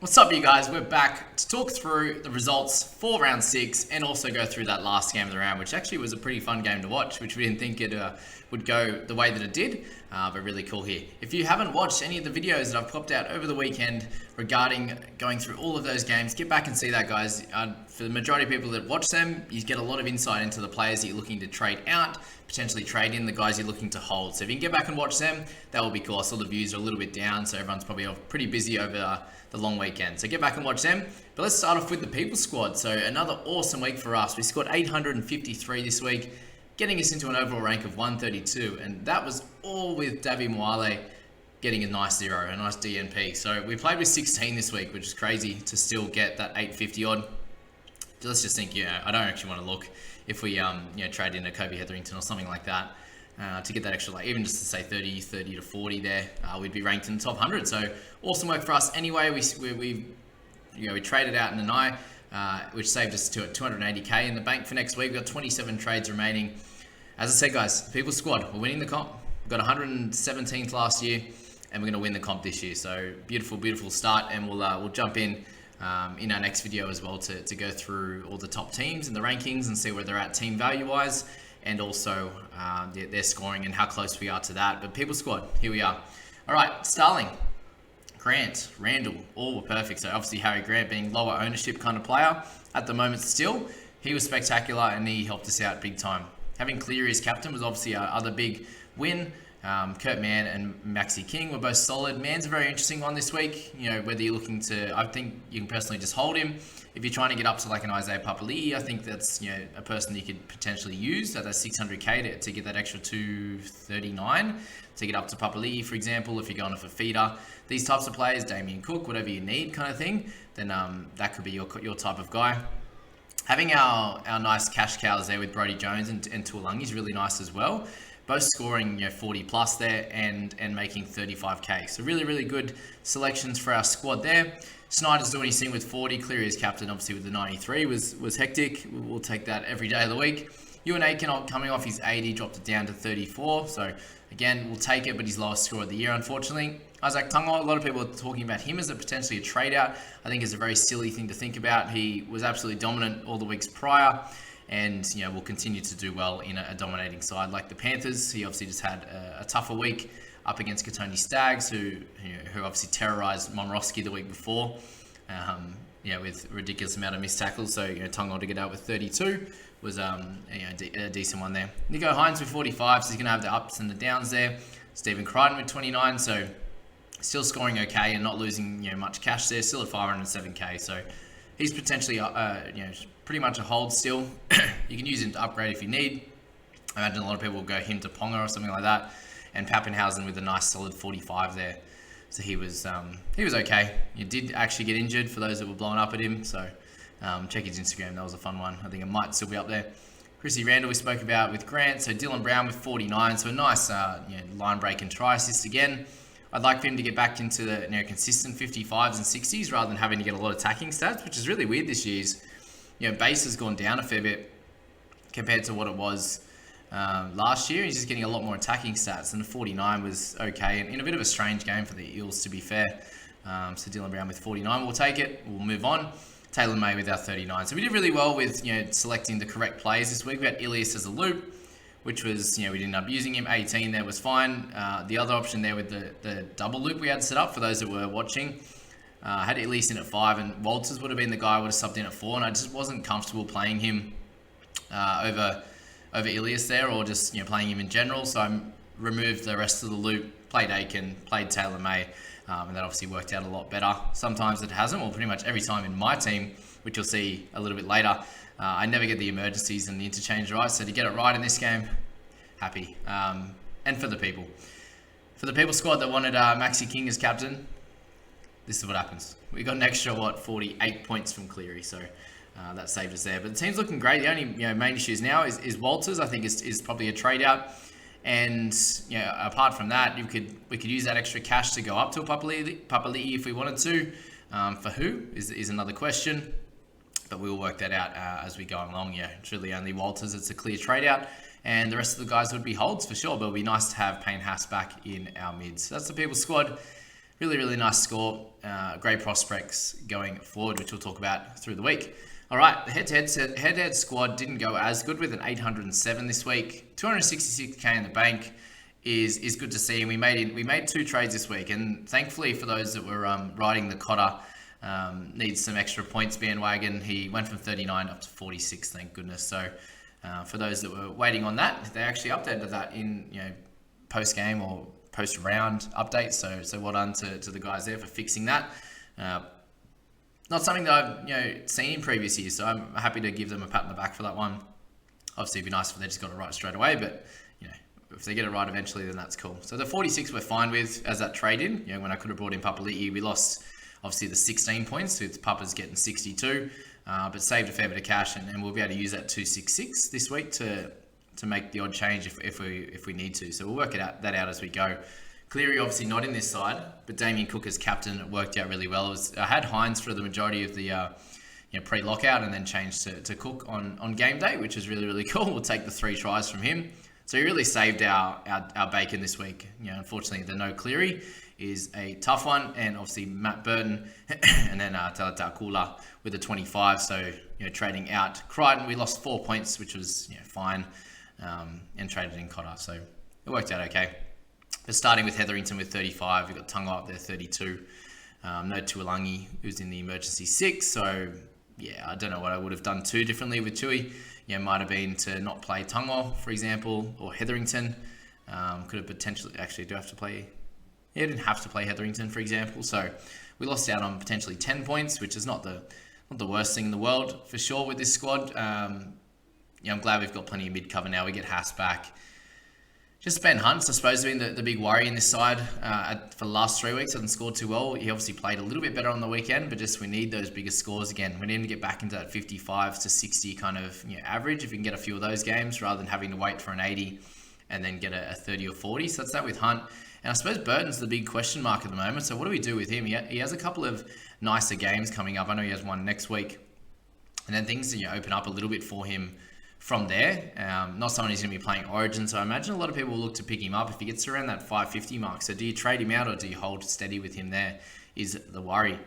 What's up, you guys? We're back to talk through the results for round 6 and also go through that last game of the round, which actually was a pretty fun game to watch, which we didn't think it would go the way that it did, but really cool here. If you haven't watched any of the videos that I've popped out over the weekend regarding going through all of those games, get back and see that, guys. For the majority of people that watch them, you get a lot of insight into the players that you're looking to trade out, potentially trade in, the guys you're looking to hold. So if you can get back and watch them, that will be cool. I saw the views are a little bit down, so everyone's probably pretty busy over the long weekend. So get back and watch them. But let's start off with the people squad. So another awesome week for us. We scored 853 this week, getting us into an overall rank of 132. And that was all with Davy Mwale getting a nice 0, a nice DNP. So we played with 16 this week, which is crazy to still get that 850 odd. So let's just think, I don't actually want to look if we trade in a Kobe Hetherington or something like that. To get that extra, like even just to say 30 to 40 there, we'd be ranked in the top 100. So awesome work for us. Anyway, we traded out Nanai, which saved us to 280k in the bank for next week. We've got 27 trades remaining. As I said, guys, the people squad, we're winning the comp. We've got 117th last year, and we're going to win the comp this year. So beautiful start, and we'll jump in our next video as well to go through all the top teams and the rankings and see where they're at team value wise. And also their scoring and how close we are to that. But people squad, here we are. All right, Starling, Grant, Randall, all were perfect. So obviously Harry Grant being lower ownership kind of player at the moment still. He was spectacular and he helped us out big time. Having Cleary as captain was obviously our other big win. Kurt Mann and Maxi King were both solid. Mann's a very interesting one this week. Whether you're looking to, I think you can personally just hold him. If you're trying to get up to like an Isaiah Papali'i, I think that's a person that you could potentially use at that 600k to get that extra 239 to get up to Papali'i, for example. If you're going for feeder, these types of players, Damien Cook, whatever you need, kind of thing, then that could be your type of guy. Having our nice cash cows there with Brodie Jones and Tuolangi is really nice as well. Both scoring 40 plus there and making 35k. So really good selections for our squad there. Snyder's doing his thing with 40. Cleary as captain, obviously with the 93 was hectic. We'll take that every day of the week. Ewan Aitken coming off his 80, dropped it down to 34. So again, we'll take it, but his lowest score of the year, unfortunately. Isaac Tungo, a lot of people are talking about him as potentially a trade out. I think it's a very silly thing to think about. He was absolutely dominant all the weeks prior. And will continue to do well in a dominating side like the Panthers. He obviously just had a tougher week up against Katoni Staggs, who obviously terrorized Momorowski the week before, with a ridiculous amount of missed tackles. So Tonga to get out with 32 was a decent one there. Nico Hines with 45, so he's going to have the ups and the downs there. Stephen Crichton with 29, so still scoring okay and not losing much cash there. Still at 507k, so he's potentially pretty much a hold still. You can use him to upgrade if you need. I imagine a lot of people will go him to Ponga or something like that. And Pappenhausen with a nice solid 45 there. So he was okay. He did actually get injured for those that were blowing up at him. So check his Instagram. That was a fun one. I think it might still be up there. Chrissy Randall we spoke about with Grant. So Dylan Brown with 49. So a nice line break and try assist again. I'd like for him to get back into the consistent 55s and 60s rather than having to get a lot of attacking stats, which is really weird this year's. Base has gone down a fair bit compared to what it was last year. He's just getting a lot more attacking stats, and the 49 was okay. And in a bit of a strange game for the Eels, to be fair. So Dylan Brown with 49, we'll take it. We'll move on. Taylor May with our 39. So we did really well with selecting the correct players this week. We had Ilias as a loop, which was, we didn't end up using him. 18 there was fine. The other option there with the double loop we had set up for those that were watching, had Ilias in at 5, and Walters would have been the guy I would have subbed in at 4, and I just wasn't comfortable playing him over Ilias there, or just playing him in general. So I removed the rest of the loop, played Aiken, played Taylor May, and that obviously worked out a lot better. Sometimes it hasn't, well, pretty much every time in my team, which you'll see a little bit later. I never get the emergencies and the interchange right, so to get it right in this game, happy. And for the people squad that wanted Maxi King as captain, this is what happens. We got an extra 48 points from Cleary, so that saved us there. But the team's looking great. The only main issues now is Walters. I think is probably a trade out, and apart from that, we could use that extra cash to go up to a Papali'i if we wanted to. For who is another question. But we'll work that out as we go along. It's really only Walters. It's a clear trade out. And the rest of the guys would be holds for sure. But it would be nice to have Payne Haas back in our mids. So that's the people squad. really, really nice score. Great prospects going forward, which we'll talk about through the week. All right, the head-to-head squad didn't go as good with an 807 this week. 266k in the bank is good to see, and we made 2 trades this week, and thankfully for those that were riding the Cotter, needs some extra points bandwagon. He went from 39 up to 46, thank goodness. So for those that were waiting on that, they actually updated that in post game or post round updates. So well done to the guys there for fixing that. Not something that I've seen in previous years, so I'm happy to give them a pat on the back for that one. Obviously, it'd be nice if they just got it right straight away, but if they get it right eventually, then that's cool. So the 46 we're fine with as that trade in. When I could have brought in Papali'i, we lost obviously the 16 points with Papa's getting 62, but saved a fair bit of cash, and we'll be able to use that 266 this week to make the odd change if we need to. So we'll work that out as we go. Cleary obviously not in this side, but Damien Cook as captain, it worked out really well. I had Hines for the majority of the pre-lockout, and then changed to Cook on game day, which is really, really cool. We'll take the 3 tries from him. So he really saved our bacon this week. Unfortunately, the no Cleary is a tough one, and obviously Matt Burton and then Talata Kula with a 25. So trading out Crichton, we lost 4 points, which was fine, and traded in Cotter. So it worked out okay. But starting with Hetherington with 35, we've got Tungo up there 32. No Tuolangi, who's in the emergency 6. So I don't know what I would have done too differently with Tui. Might have been to not play Tungo, for example, or Hetherington. Could have potentially, actually, do I have to play? Yeah, didn't have to play Hetherington, for example. So we lost out on potentially 10 points, which is not the worst thing in the world for sure with this squad. I'm glad we've got plenty of mid cover now. We get Haas back. Just Ben Hunt's, I suppose, been the big worry in this side for the last 3 weeks. Hasn't scored too well. He obviously played a little bit better on the weekend, but just we need those bigger scores again. We need to get back into that 55 to 60 kind of average if we can get a few of those games rather than having to wait for an 80 and then get a 30 or 40. So that's that with Hunt. And I suppose Burton's the big question mark at the moment. So what do we do with him? He has a couple of nicer games coming up. I know he has one next week. And then things open up a little bit for him from there. Not someone who's going to be playing Origin, so I imagine a lot of people will look to pick him up if he gets around that 550 mark. So do you trade him out or do you hold steady with him there is the worry.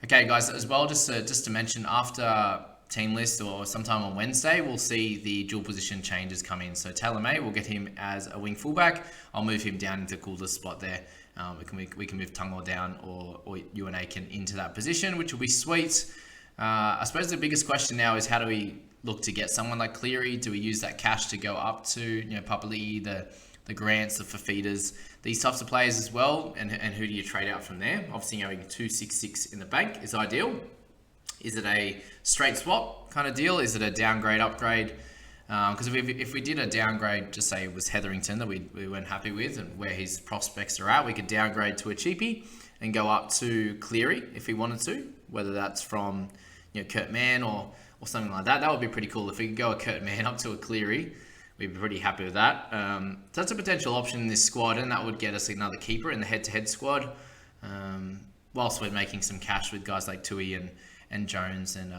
Okay, guys, as well, just to mention, after team list or sometime on Wednesday, we'll see the dual position changes come in. So Taylor May, we'll get him as a wing fullback. I'll move him down into Coolder's spot there. We can move Tungo down or UNA can into that position, which will be sweet. I suppose the biggest question now is how do we look to get someone like Cleary? Do we use that cash to go up to Papali'i, the Grants, the Fafitas, these types of players as well? And who do you trade out from there? Obviously, having 266 in the bank is ideal. Is it a straight swap kind of deal? Is it a downgrade, upgrade? Because if we did a downgrade, just say it was Hetherington that we weren't happy with and where his prospects are at, we could downgrade to a cheapie and go up to Cleary if we wanted to, whether that's from Kurt Mann or something like that. That would be pretty cool. If we could go a Kurt Mann up to a Cleary, we'd be pretty happy with that. So that's a potential option in this squad, and that would get us another keeper in the head-to-head squad, whilst we're making some cash with guys like Tui and Jones, and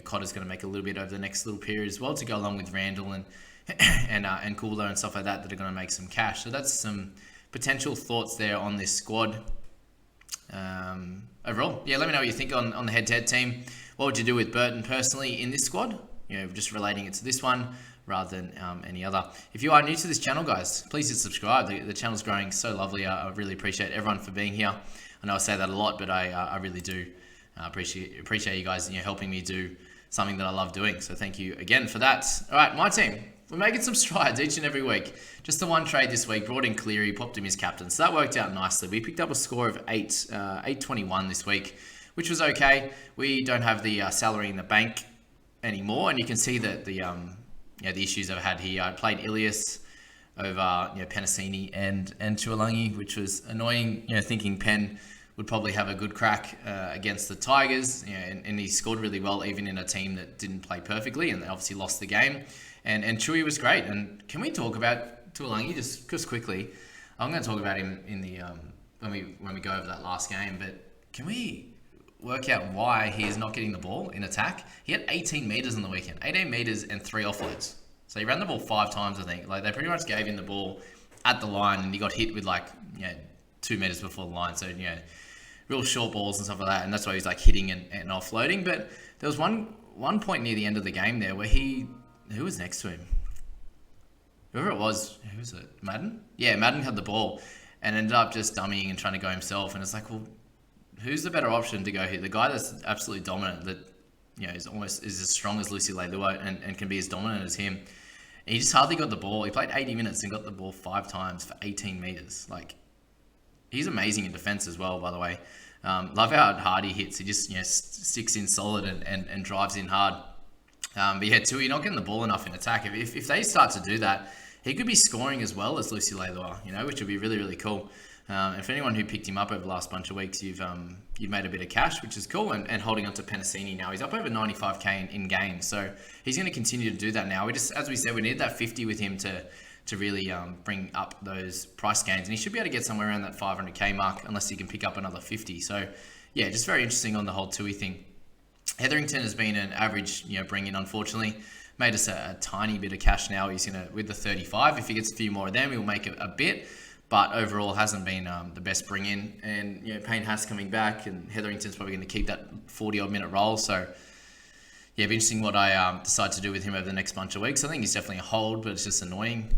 Cotter's going to make a little bit over the next little period as well to go along with Randall and Cooler and stuff like that are going to make some cash. So that's some potential thoughts there on this squad. Overall, let me know what you think on the head-to-head team. What would you do with Burton personally in this squad? Just relating it to this one rather than any other. If you are new to this channel, guys, please hit subscribe. The channel's growing so lovely. I really appreciate everyone for being here. I know I say that a lot, but I really do appreciate you guys helping me do something that I love doing. So thank you again for that. All right, my team. We're making some strides each and every week. Just the one trade this week, brought in Cleary, popped him as captain. So that worked out nicely. We picked up a score of 821 this week, which was okay. We don't have the salary in the bank anymore, and you can see that the issues I've had here. I played Ilias over Penasini and Tuolangi, which was annoying. Thinking Penn would probably have a good crack against the Tigers, and he scored really well even in a team that didn't play perfectly, and they obviously lost the game. And Chewy was great. And can we talk about Tuolangi just quickly? I'm going to talk about him in the when we go over that last game, but can we work out why he is not getting the ball in attack? He had 18 meters on the weekend, 18 meters and 3 offloads. So he ran the ball 5 times, I think. Like, they pretty much gave him the ball at the line, and he got hit with 2 meters before the line. So, real short balls and stuff like that. And that's why he's like hitting and offloading. But there was one point near the end of the game there where who was next to him? Whoever it was, who was it? Madden? Yeah, Madden had the ball and ended up just dummying and trying to go himself. And it's like, well, who's the better option to go here? The guy that's absolutely dominant, that is as strong as Lucy Leilua and can be as dominant as him. And he just hardly got the ball. He played 80 minutes and got the ball 5 times for 18 meters. Like, he's amazing in defense as well, by the way. Love how hard he hits. He just sticks in solid and drives in hard. But yeah, Tui not getting the ball enough in attack. If they start to do that, he could be scoring as well as Lucy Leilua, which would be really, really cool. And for anyone who picked him up over the last bunch of weeks, you've made a bit of cash, which is cool, and holding on to Penasini now. He's up over 95k in games, so he's going to continue to do that now. As we said, we need that 50 with him to really bring up those price gains, and he should be able to get somewhere around that 500k mark, unless he can pick up another 50. So yeah, just very interesting on the whole Tui thing. Hetherington has been an average, bring in, unfortunately. Made us a tiny bit of cash now. He's with the 35. If he gets a few more of them, he'll make it a bit. But overall, hasn't been the best bring in. And Payne Haas coming back, and Hetherington's probably going to keep that 40-odd minute role. So yeah, it'll be interesting what I decide to do with him over the next bunch of weeks. I think he's definitely a hold, but it's just annoying.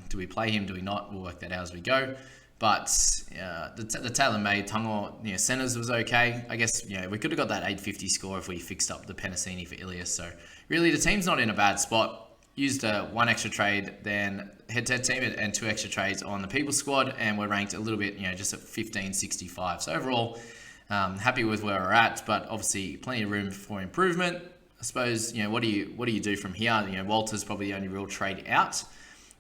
Do we play him? Do we not? We'll work that out as we go. But the tailor-made Tango centers was okay. I guess we could have got that 850 score if we fixed up the Penasini for Ilias. So really, the team's not in a bad spot. Used one extra trade, then head-to-head team, and 2 extra trades on the people squad, and we're ranked a little bit, just at 1565. So overall, happy with where we're at, but obviously plenty of room for improvement. I suppose, what do you do from here? Walter's probably the only real trade out.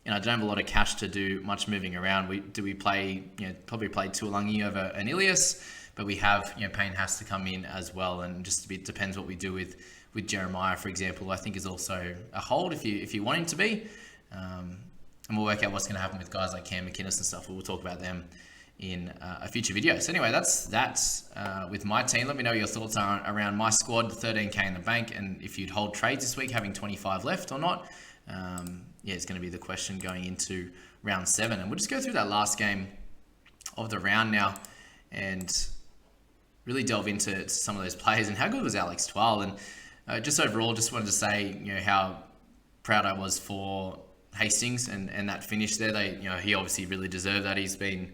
I don't have a lot of cash to do much moving around. We play, probably play Tuolangi over an Ilias, but we have, Payne has to come in as well, and just a bit depends what we do with Jeremiah, for example. I think is also a hold if you want him to be, and we'll work out what's going to happen with guys like Cam McInnes and stuff. We'll talk about them in a future video. So anyway, that's with my team. Let me know your thoughts around my squad, the 13k in the bank, and if you'd hold trades this week, having 25 left or not. It's going to be the question going into round 7. And we'll just go through that last game of the round now and really delve into some of those players. And how good was Alex Twal? And just overall, just wanted to say, how proud I was for Hastings and that finish there. He obviously really deserved that. He's been,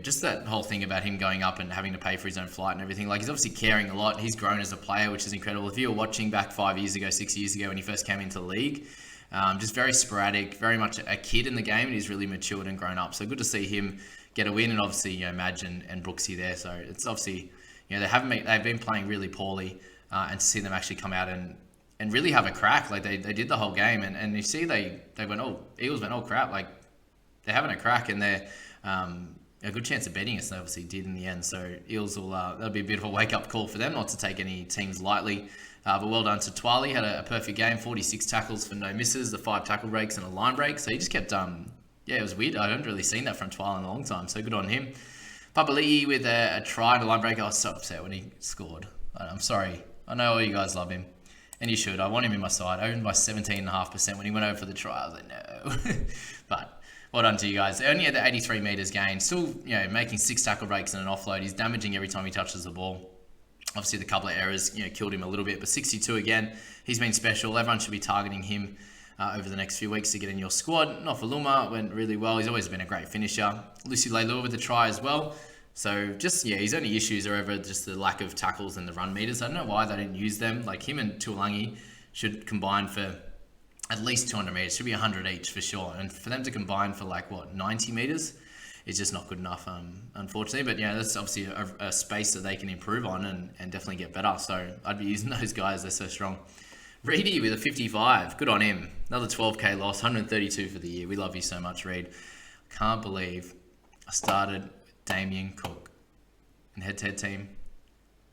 just that whole thing about him going up and having to pay for his own flight and everything. Like, he's obviously caring a lot. He's grown as a player, which is incredible. If you were watching back 5 years ago, 6 years ago when he first came into the league, just very sporadic, very much a kid in the game, and he's really matured and grown up. So good to see him get a win, and obviously, Madge and Brooksy there. So it's obviously, they've been playing really poorly, and to see them actually come out and really have a crack, like they did the whole game, and you see they went, Eagles went, crap, like they're having a crack, and they're a good chance of betting us. They obviously did in the end. So Eels that'll be a bit of a wake up call for them, not to take any teams lightly. But well done to Twali. Had a perfect game, 46 tackles for no misses, the 5 tackle breaks and a line break. So he just kept, it was weird. I haven't really seen that from Twali in a long time. So good on him. Papali'i with a try and a line break. I was so upset when he scored. I'm sorry. I know all you guys love him. And you should. I want him in my side. I owned by 17.5% when he went over for the try. I was like, no. But well done to you guys. Only at the 83 metres gain. Still, making 6 tackle breaks and an offload. He's damaging every time he touches the ball. Obviously, the couple of errors, killed him a little bit. But 62 again, he's been special. Everyone should be targeting him over the next few weeks to get in your squad. Nofaluma went really well. He's always been a great finisher. Lucy Leilua with the try as well. So just, his only issues are over just the lack of tackles and the run meters. I don't know why they didn't use them. Like, him and Tuolangi should combine for at least 200 meters. Should be 100 each for sure. And for them to combine for 90 meters is just not good enough, unfortunately. But that's obviously a space that they can improve on and definitely get better. So I'd be using those guys. They're so strong. Reedy with a 55. Good on him. Another 12k loss, 132 for the year. We love you so much, Reed. Can't believe I started Damien Cook in head-to-head team.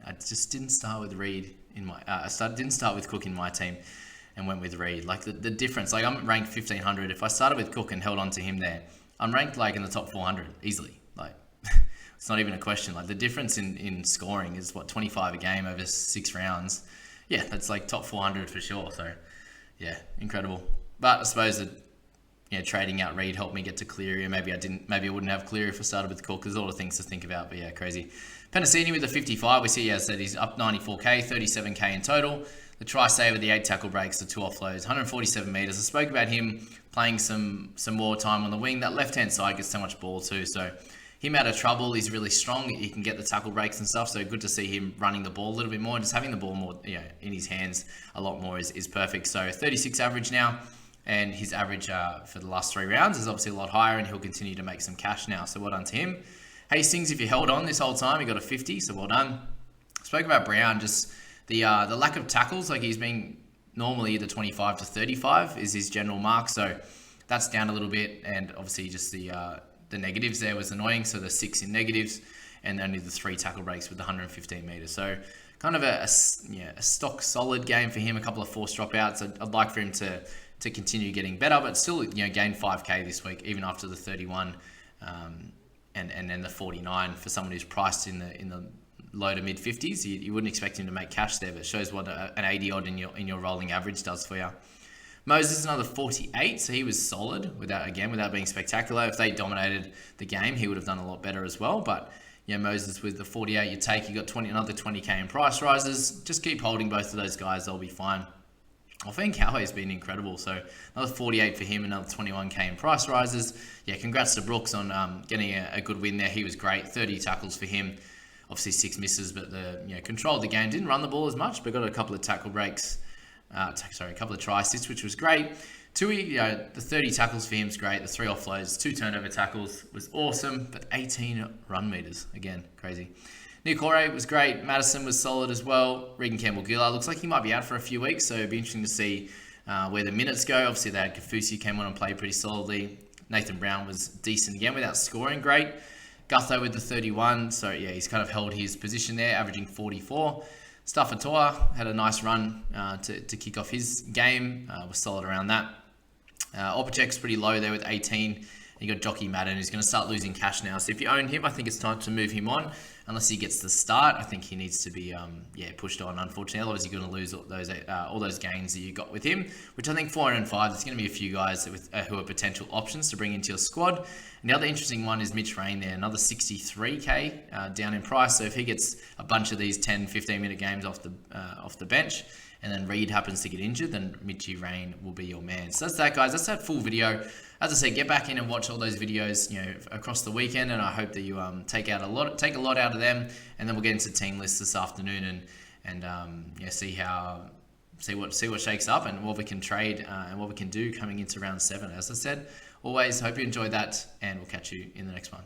I just didn't start with Reed in my. Didn't start with Cook in my team, and went with Reed. Like the difference. Like, I'm ranked 1500. If I started with Cook and held on to him there, I'm ranked in the top 400 easily. Like, it's not even a question. Like, the difference in scoring is 25 a game over 6 rounds. Yeah, that's top 400 for sure. So yeah, incredible. But I suppose that trading out Reed helped me get to Cleary. Maybe I wouldn't have Cleary if I started with Cook. There's a lot of things to think about, but yeah, crazy. Penasini with the 55. We see, as I said, he's up 94k, 37k in total. The try saver, the 8 tackle breaks, the 2 offloads, 147 meters. I spoke about him playing some more time on the wing. That left-hand side gets so much ball too. So him out of trouble. He's really strong. He can get the tackle breaks and stuff. So good to see him running the ball a little bit more. Just having the ball more, in his hands a lot more is perfect. So 36 average now. And his average for the last 3 rounds is obviously a lot higher, and he'll continue to make some cash now. So well done to him. Hastings, if you held on this whole time, he got a 50, so well done. Spoke about Brown, just the lack of tackles. Like, he's been normally either 25 to 35 is his general mark, so that's down a little bit. And obviously just the negatives there was annoying. So the 6 in negatives, and only the 3 tackle breaks with the 115 meters. So kind of a stock solid game for him. A couple of forced dropouts. I'd like for him to continue getting better, but still, gain 5k this week, even after the 31 and then the 49 for someone who's priced in the low to mid 50s. You wouldn't expect him to make cash there, but it shows what an 80 odd in your rolling average does for you. Moses another 48, so he was solid without being spectacular. If they dominated the game, he would have done a lot better as well. But Moses with the 48, you got another 20k in price rises. Just keep holding both of those guys; they'll be fine. Finn Coway has been incredible. So another 48 for him, another 21k in price rises. Yeah, congrats to Brooks on getting a good win there. He was great. 30 tackles for him. Obviously 6 misses, but controlled the game. Didn't run the ball as much, but got a couple of tackle breaks. A couple of try assists, which was great. Tui, the 30 tackles for him is great. The 3 offloads, 2 turnover tackles was awesome, but 18 run meters. Again, crazy. Nicore was great. Madison was solid as well. Regan Campbell-Gillard looks like he might be out for a few weeks, so it'd be interesting to see where the minutes go. Obviously, they had Kafusi came on and played pretty solidly. Nathan Brown was decent again without scoring great. Gutho with the 31, so yeah, he's kind of held his position there, averaging 44. Staffatoa had a nice run to kick off his game. Was solid around that. Opacek's pretty low there with 18. You got Jockey Madden, who's going to start losing cash now. So if you own him, I think it's time to move him on. Unless he gets the start, I think he needs to be pushed on, unfortunately. Otherwise, you're going to lose all those gains that you got with him, which I think 405, there's going to be a few guys who are potential options to bring into your squad. And the other interesting one is Mitch Rain there, another 63k down in price. So if he gets a bunch of these 10, 15-minute games off the bench, and then Reed happens to get injured, then Mitchy Rain will be your man. So that's that, guys. That's that full video. As I said, get back in and watch all those videos, across the weekend, and I hope that you take a lot out of them, and then we'll get into team lists this afternoon and see what shakes up and what we can trade and what we can do coming into round 7. As I said, always hope you enjoyed that, and we'll catch you in the next one.